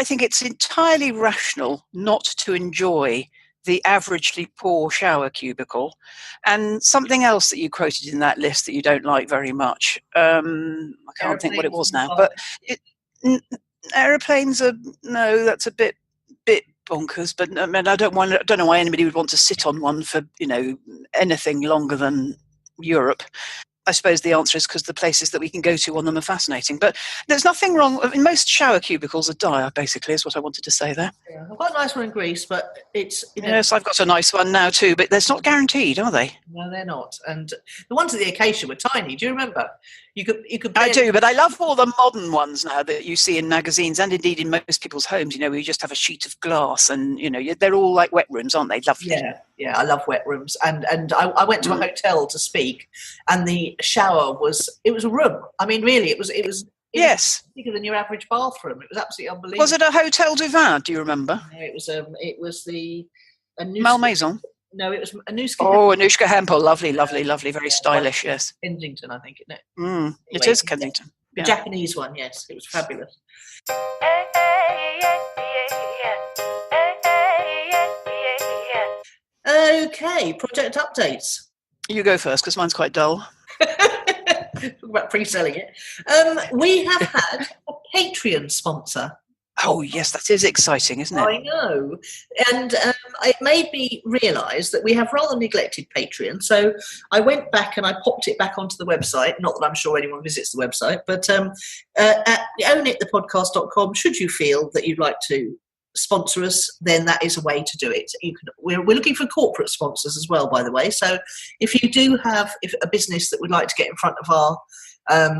think it's entirely rational not to enjoy the averagely poor shower cubicle. And something else that you quoted in that list that you don't like very much, I can't think what it was now, but aeroplanes are, no, that's a bit bonkers, but I mean, I don't know why anybody would want to sit on one for, anything longer than Europe. I suppose the answer is because the places that we can go to on them are fascinating. But there's nothing wrong. I mean, most shower cubicles are dire, basically, is what I wanted to say there. Yeah, I've got a nice one in Greece, but it's... Yes, I've got a nice one now too, but they're not guaranteed, are they? No, they're not. And the ones at the Acacia were tiny. Do you remember? You could. I do, but I love all the modern ones now that you see in magazines and indeed in most people's homes, where you just have a sheet of glass and, they're all like wet rooms, aren't they? Lovely. Yeah, I love wet rooms. And I went to a hotel to speak, and the shower was a room. I mean, really, it was yes, bigger than your average bathroom. It was absolutely unbelievable. Was it a Hotel du Vin? Do you remember? No, it was the Malmaison. No, it was Anushka. Oh, Anushka Hempel, lovely, very stylish. Yes, Kensington, I think, isn't it? Anyway, it is Kensington. The Japanese one, yes, it was fabulous. Okay, project updates. You go first because mine's quite dull. Talk about pre-selling it. We have had a Patreon sponsor. Oh, yes, that is exciting, isn't it? I know. And it made me realise that we have rather neglected Patreon. So I went back and I popped it back onto the website. Not that I'm sure anyone visits the website, but at ownitthepodcast.com, should you feel that you'd like to sponsor us, then that is a way to do it. We're looking for corporate sponsors as well, by the way. So if you do have a business that would like to get in front of our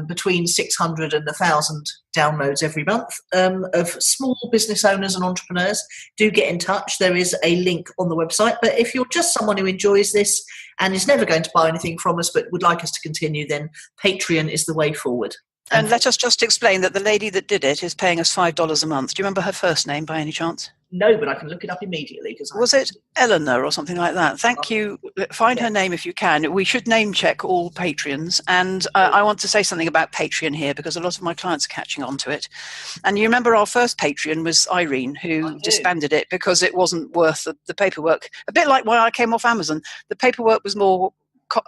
between 600 and 1,000 downloads every month of small business owners and entrepreneurs, do get in touch. There is a link on the website. But if you're just someone who enjoys this and is never going to buy anything from us but would like us to continue, then Patreon is the way forward. And let us just explain that the lady that did it is paying us $5 a month. Do you remember her first name by any chance? No, but I can look it up immediately. Was it Eleanor or something like that? Thank you. Find her name if you can. We should name check all Patreons. And I want to say something about Patreon here because a lot of my clients are catching on to it. And you remember our first Patreon was Irene, who disbanded it because it wasn't worth the paperwork. A bit like when I came off Amazon. The paperwork was more...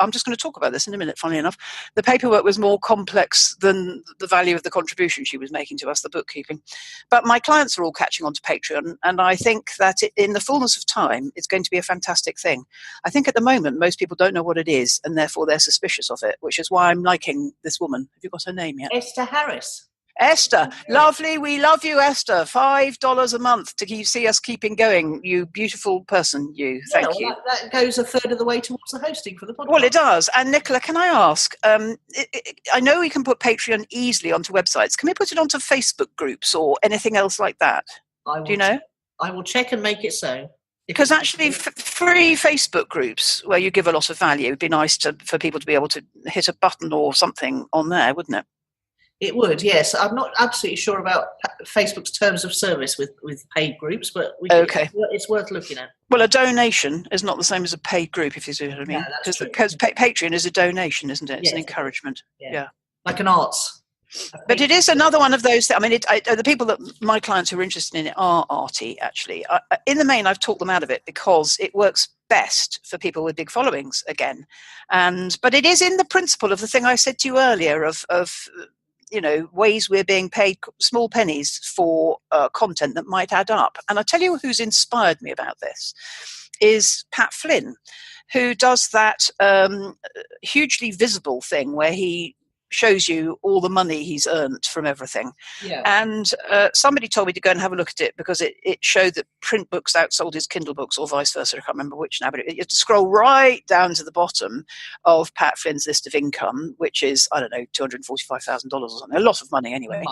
I'm just going to talk about this in a minute, funnily enough. The paperwork was more complex than the value of the contribution she was making to us, the bookkeeping. But my clients are all catching on to Patreon, and I think that in the fullness of time, it's going to be a fantastic thing. I think at the moment, most people don't know what it is, and therefore they're suspicious of it, which is why I'm liking this woman. Have you got her name yet? Esther Harris. Esther, lovely. We love you, Esther. $5 a month to see us keeping going. You beautiful person, you. Thank you. That goes a third of the way towards the hosting for the podcast. Well, it does. And Nicola, can I ask, I know we can put Patreon easily onto websites. Can we put it onto Facebook groups or anything else like that? Do you know? I will check and make it so. Because actually, free Facebook groups where you give a lot of value, it would be nice for people to be able to hit a button or something on there, wouldn't it? It would, yes. I'm not absolutely sure about Facebook's terms of service with paid groups, but it's worth looking at. Well, a donation is not the same as a paid group, if you see what I mean. Because Patreon is a donation, isn't it? It's an encouragement. Yeah. Like an arts. But it is another one of those. I mean, the people that my clients who are interested in it are arty, actually. In the main, I've talked them out of it because it works best for people with big followings again. But it is in the principle of the thing I said to you earlier of ways we're being paid small pennies for content that might add up. And I tell you who's inspired me about this is Pat Flynn, who does that hugely visible thing where he shows you all the money he's earned from everything. Yeah. And somebody told me to go and have a look at it because it showed that print books outsold his Kindle books or vice versa. I can't remember which now, but you have to scroll right down to the bottom of Pat Flynn's list of income, which is, I don't know, $245,000 or something, a lot of money anyway,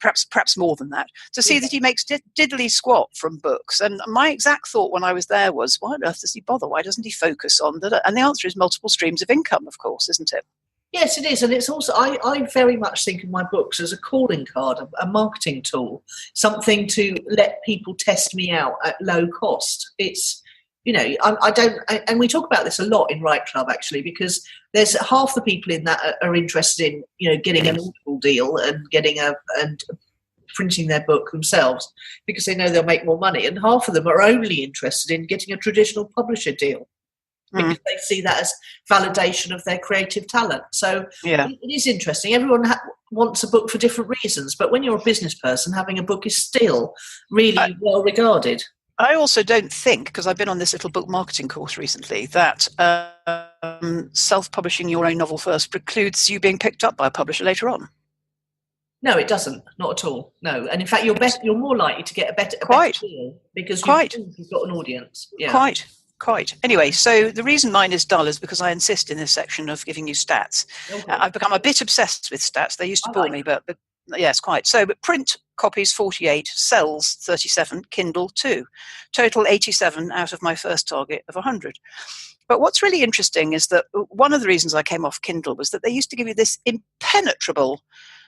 perhaps more than that, to see that he makes diddly squat from books. And my exact thought when I was there was, why on earth does he bother? Why doesn't he focus on that? And the answer is multiple streams of income, of course, isn't it? Yes, it is. And it's also, I very much think of my books as a calling card, a marketing tool, something to let people test me out at low cost. It's, I don't, and we talk about this a lot in Write Club, actually, because there's half the people in that are interested in, getting an Audible deal and and printing their book themselves because they know they'll make more money. And half of them are only interested in getting a traditional publisher deal, because they see that as validation of their creative talent. So it is interesting. Everyone wants a book for different reasons, but when you're a business person, having a book is still really well regarded. I also don't think, because I've been on this little book marketing course recently, that self-publishing your own novel first precludes you being picked up by a publisher later on. No, it doesn't. Not at all. No. And in fact, you're more likely to get a better deal because you've got an audience. Yeah. Quite. Anyway, so the reason mine is dull is because I insist in this section of giving you stats. Okay. I've become a bit obsessed with stats. They used to bore me, but yes, quite. So, but print copies 48, sells 37, Kindle 2. Total 87 out of my first target of 100. But what's really interesting is that one of the reasons I came off Kindle was that they used to give you this impenetrable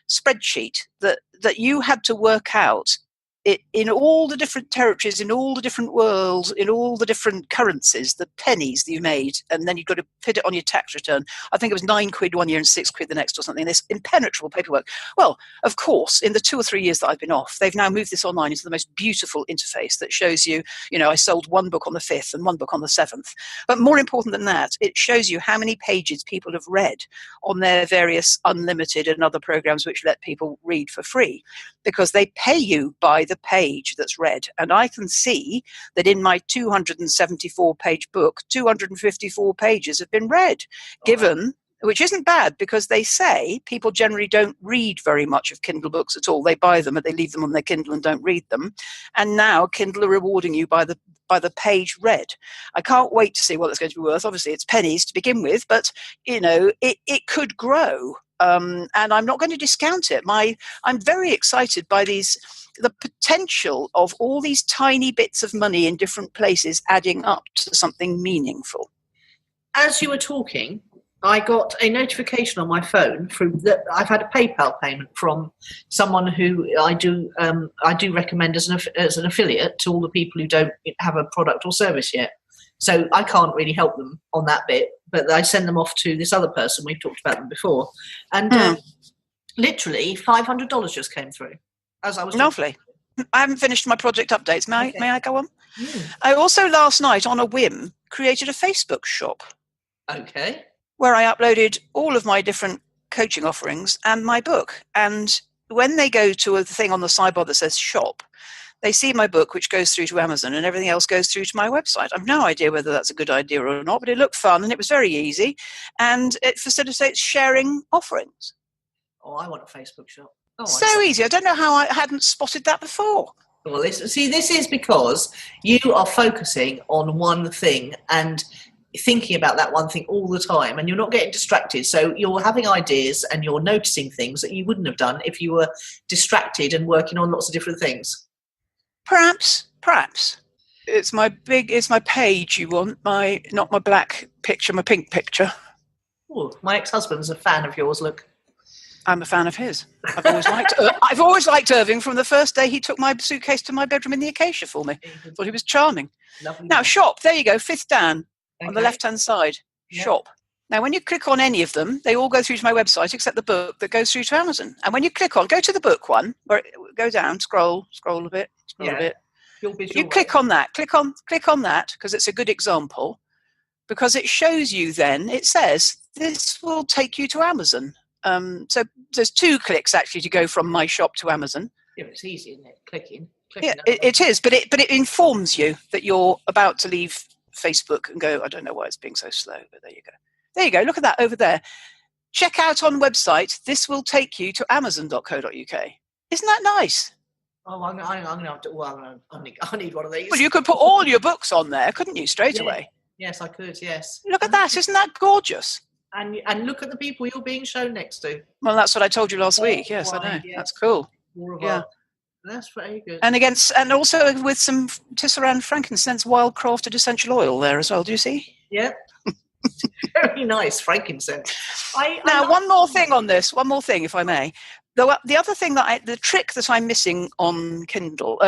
spreadsheet that you had to work out it in all the different territories, in all the different worlds, in all the different currencies, the pennies that you made, and then you've got to put it on your tax return. I think it was £9 one year and £6 the next or something, this impenetrable paperwork. Well, of course, in the 2 or 3 years that I've been off, they've now moved this online into the most beautiful interface that shows you, I sold one book on the 5th and one book on the 7th. But more important than that, it shows you how many pages people have read on their various unlimited and other programs which let people read for free, because they pay you by the page that's read. And I can see that in my 274-page book, 254 pages have been read, which isn't bad, because they say people generally don't read very much of Kindle books at all. They buy them and they leave them on their Kindle and don't read them. And now Kindle are rewarding you by the page read. I can't wait to see what it's going to be worth. Obviously, it's pennies to begin with, but it could grow. And I'm not going to discount it. I'm very excited by the potential of all these tiny bits of money in different places adding up to something meaningful. As you were talking, I got a notification on my phone I've had a PayPal payment from someone who I do recommend as an affiliate to all the people who don't have a product or service yet. So I can't really help them on that bit, but I send them off to this other person. We've talked about them before. And literally $500 just came through as I was talking. Lovely. I haven't finished my project updates. May I go on? I also last night, on a whim, created a Facebook shop. Okay. Where I uploaded all of my different coaching offerings and my book. And when they go to a thing on the sidebar that says shop, they see my book, which goes through to Amazon, and everything else goes through to my website. I've no idea whether that's a good idea or not, but it looked fun and it was very easy, and it facilitates sharing offerings. Oh, I want a Facebook shop. So easy. I don't know how I hadn't spotted that before. Well, this is because you are focusing on one thing and thinking about that one thing all the time, and you're not getting distracted. So you're having ideas and you're noticing things that you wouldn't have done if you were distracted and working on lots of different things. Perhaps. It's my page you want, not my black picture, my pink picture. Oh, my ex-husband's a fan of yours, look. I'm a fan of his. I've always liked Irving from the first day he took my suitcase to my bedroom in the Acacia for me. Thought he was charming. Lovely. Now, shop, there you go, fifth down on the left-hand side. Yep. Shop. Now, when you click on any of them, they all go through to my website except the book that goes through to Amazon. And when you go to the book one, go down, scroll a bit. You click on that. Click on that because it's a good example. Because it shows you then, it says, this will take you to Amazon. So there's 2 clicks actually to go from my shop to Amazon. Yeah, it's easy, isn't it? Clicking yeah, it is, but it informs you that you're about to leave Facebook and go, I don't know why it's being so slow, but there you go. There you go, look at that over there. Check out on website, this will take you to amazon.co.uk. Isn't that nice? Oh, I'm going to have to, I need one of these. Well, you could put all your books on there, couldn't you, straight away? Yes, I could, yes. Look at that, isn't that gorgeous? And look at the people you're being shown next to. Well, that's what I told you last week. Yes, I know. Yes. That's cool. Yeah. That's very good. And also with some Tisserand frankincense wild crafted essential oil there as well. Do you see? Yeah. Very nice frankincense. One more thing on this. One more thing, if I may. The other thing the trick that I'm missing on Kindle,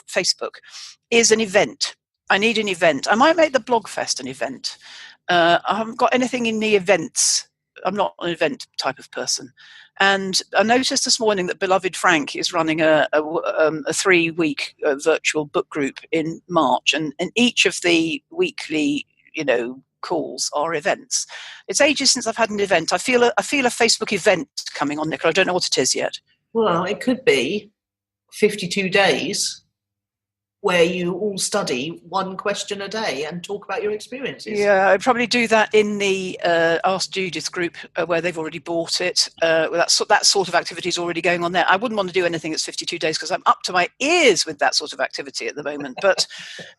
Facebook, is an event. I need an event. I might make the Blogfest an event. I haven't got anything in the events. I'm not an event type of person. And I noticed this morning that beloved Frank is running a 3-week virtual book group in March. And each of the weekly, calls are events. It's ages since I've had an event. I feel a Facebook event coming on, Nicola. I don't know what it is yet. Well, it could be 52 days where you all study one question a day and talk about your experiences. Yeah, I'd probably do that in the Ask Judith group where they've already bought it. That sort of activity is already going on there. I wouldn't want to do anything that's 52 days because I'm up to my ears with that sort of activity at the moment. But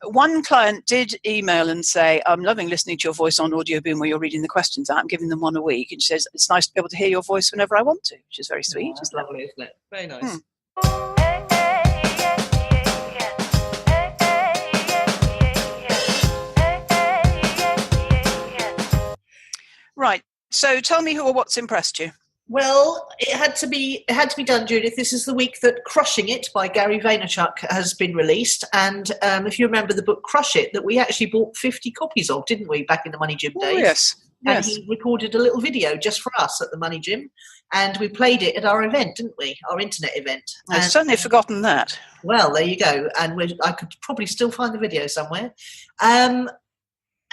one client did email and say, I'm loving listening to your voice on Audio Boom where you're reading the questions out. I'm giving them one a week. And she says, it's nice to be able to hear your voice whenever I want to, which is very sweet. That's lovely, isn't it? Very nice. Right. So tell me who or what's impressed you. Well, it had to be done, Judith. This is the week that Crushing It by Gary Vaynerchuk has been released. And if you remember the book Crush It, that we actually bought 50 copies of, didn't we, back in the Money Gym days? Yes. And he recorded a little video just for us at the Money Gym. And we played it at our event, didn't we? Our internet event. I've certainly forgotten that. Well, there you go. And I could probably still find the video somewhere.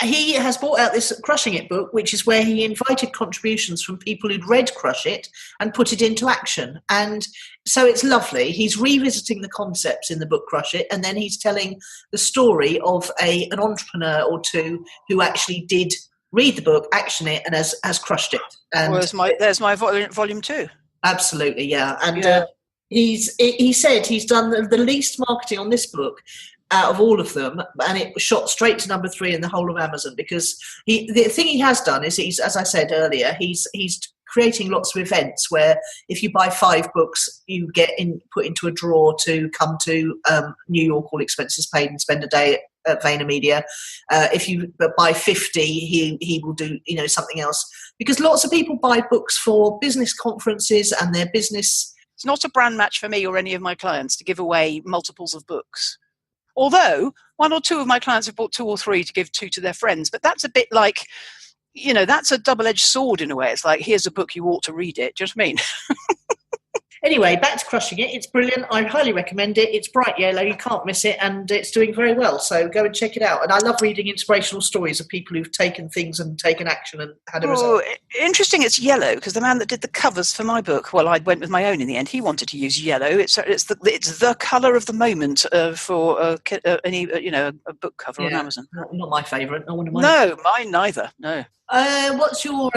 He has brought out this Crushing It book, which is where he invited contributions from people who'd read Crush It and put it into action. And so it's lovely. He's revisiting the concepts in the book Crush It, and then he's telling the story of an entrepreneur or two who actually did read the book, action it, and has crushed it. And there's my volume 2. Absolutely, yeah. And he said he's done the least marketing on this book out of all of them, and it was shot straight to number 3 in the whole of Amazon because the thing he has done is he's, as I said earlier, he's creating lots of events where if you buy 5 books, you get put into a draw to come to New York, all expenses paid, and spend a day at VaynerMedia. If you buy 50, he will do something else because lots of people buy books for business conferences and their business. It's not a brand match for me or any of my clients to give away multiples of books. Although 1 or 2 of my clients have bought 2 or 3 to give 2 to their friends, but that's a bit like, that's a double-edged sword in a way. It's like, here's a book, you ought to read it. Do you know what I mean? Anyway, back to Crushing It. It's brilliant. I highly recommend it. It's bright yellow. You can't miss it. And it's doing very well. So go and check it out. And I love reading inspirational stories of people who've taken things and taken action and had a result. Interesting it's yellow because the man that did the covers for my book, well, I went with my own in the end. He wanted to use yellow. It's the colour of the moment for a book cover on Amazon. Not my favourite. Not one of mine. No, mine neither. No. What's your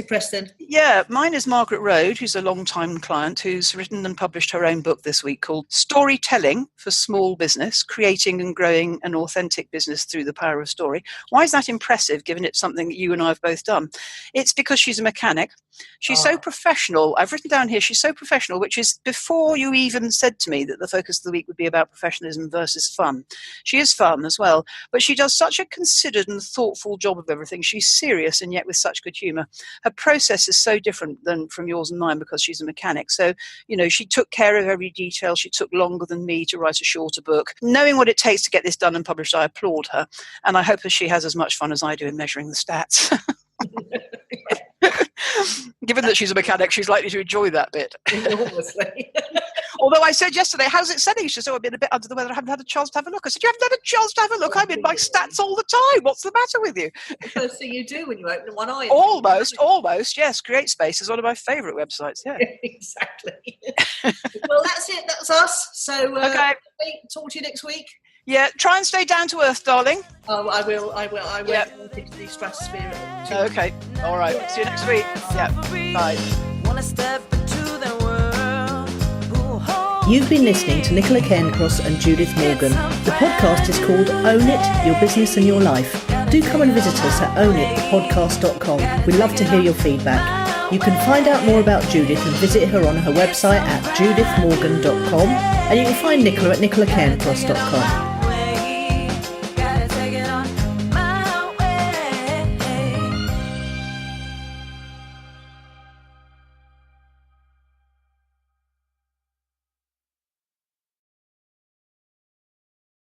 press then? Yeah, mine is Margaret Road, who's a long-time client who's written and published her own book this week called Storytelling for Small Business, Creating and Growing an Authentic Business Through the Power of Story. Why is that impressive, given it's something that you and I have both done? It's because she's a mechanic. She's so professional. I've written down here, she's so professional, which is before you even said to me that the focus of the week would be about professionalism versus fun. She is fun as well, but she does such a considered and thoughtful job of everything. She's serious and yet with such good humour. Her process is so different than from yours and mine because she's a mechanic. So, she took care of every detail. She took longer than me to write a shorter book. Knowing what it takes to get this done and published, I applaud her. And I hope that she has as much fun as I do in measuring the stats. Given that she's a mechanic, she's likely to enjoy that bit. Enormously. Although I said yesterday, how's it setting? She said, I've been a bit under the weather. I haven't had a chance to have a look. I said, you haven't had a chance to have a look? I'm in my stats all the time. What's the matter with you? The first thing you do when you open one eye. Almost, yes. CreateSpace is one of my favourite websites, yeah. Exactly. Well, that's it. That's us. So, okay. Talk to you next week. Yeah, try and stay down to earth, darling. Oh, I will. I Yeah. won't into the stratosphere. Okay, all right. See you next week. Yeah, bye. You've been listening to Nicola Cairncross and Judith Morgan. The podcast is called Own It, Your Business and Your Life. Do come and visit us at ownitpodcast.com. We'd love to hear your feedback. You can find out more about Judith and visit her on her website at judithmorgan.com, and you can find Nicola at nicolacairncross.com.